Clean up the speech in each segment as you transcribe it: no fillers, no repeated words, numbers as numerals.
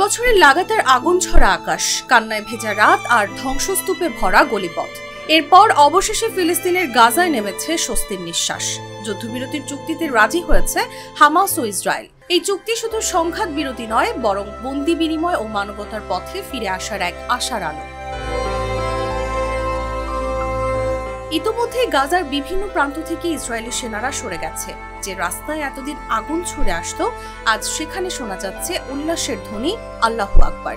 বছরের লাগাতার আগুন ছড়া আকাশ, কান্নায় ভেজা রাত আর ধ্বংসস্তূপে ভরা গলিপথ। এরপর অবশেষে ফিলিস্তিনের গাজায় নেমেছে স্বস্তির নিঃশ্বাস। যুদ্ধবিরতির চুক্তিতে রাজি হয়েছে হামাস ও ইসরায়েল। এই চুক্তি শুধু সংঘাত বিরতি নয়, বরং বন্দি বিনিময় ও মানবতার পথে ফিরে আসার এক আশার আলো। ইতোমধ্যে গাজার বিভিন্ন প্রান্ত থেকে ইসরায়েলি সেনারা সরে গেছে। যে রাস্তায় এতদিন আগুন ছুড়ে আসতো, আজ সেখানে শোনা যাচ্ছে উল্লাসের ধ্বনি, আল্লাহু আকবার।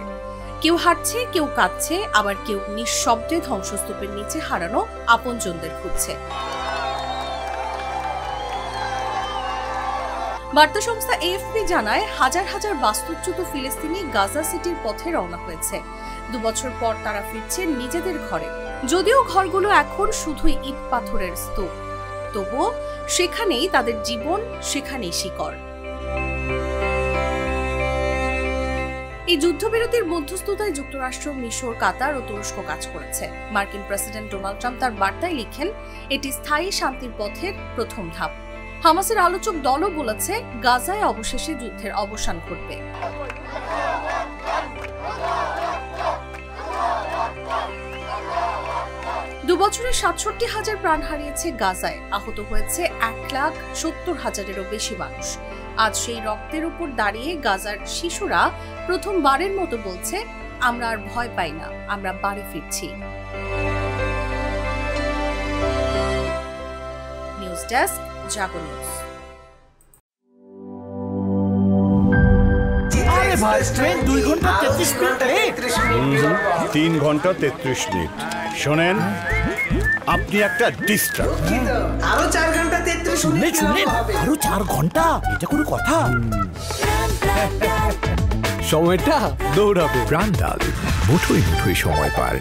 কেউ হাঁটছে, কেউ কাঁদছে, আবার কেউ নিঃশব্দে ধ্বংসস্তূপের নিচে হারানো আপনজনদের খুঁজছে। বার্তা সংস্থা এএফপি জানায়, হাজার হাজার বাস্তুচ্যুত ফিলিস্তিনি গাজা সিটির পথে রওনা হয়েছে। 2 বছর পর তারা ফিরছে নিজেদের ঘরে। যদিও ঘরগুলো এখন শুধুই ইট পাথরের স্তূপ, তবুও সেখানেই তাদের জীবন, সেখানেই শিকড়। এই যুদ্ধবিরতির মধ্যস্থতায় যুক্তরাষ্ট্র, মিশর, কাতার ও তুরস্ক কাজ করেছে। মার্কিন প্রেসিডেন্ট ডোনাল্ড ট্রাম্প তার বার্তায় লিখেন, এটি স্থায়ী শান্তির পথের প্রথম ধাপ। হামাসের আলোচক দলও বলেছে, গাজায় অবশেষে যুদ্ধের অবসান ঘটবে। দুবছরে 67,000 প্রাণ হারিয়েছে গাজায়, আহত হয়েছে 1,70,000-এরও বেশি মানুষ। আজ সেই রক্তের উপর দাঁড়িয়ে গাজার শিশুরা প্রথমবারের মতো বলছে, আমরা আর ভয় পাই না, আমরা বাড়ি ফিরছি। নিউজ ডেস্ক, জাগো নিউজ। ট্রেন 2 ঘন্টা 33 মিনিট, 3 ঘন্টা 33 মিনিট। শোনেন, আপনি একটা ডিস্টার্ব। আরো 4 ঘন্টা 33 মিনিট। আরো 4 ঘন্টা, এটা কোনো কথা? সময়টা দৌড়াবে। প্রাণ ডাল, মুঠোই মুঠোই সময় পার।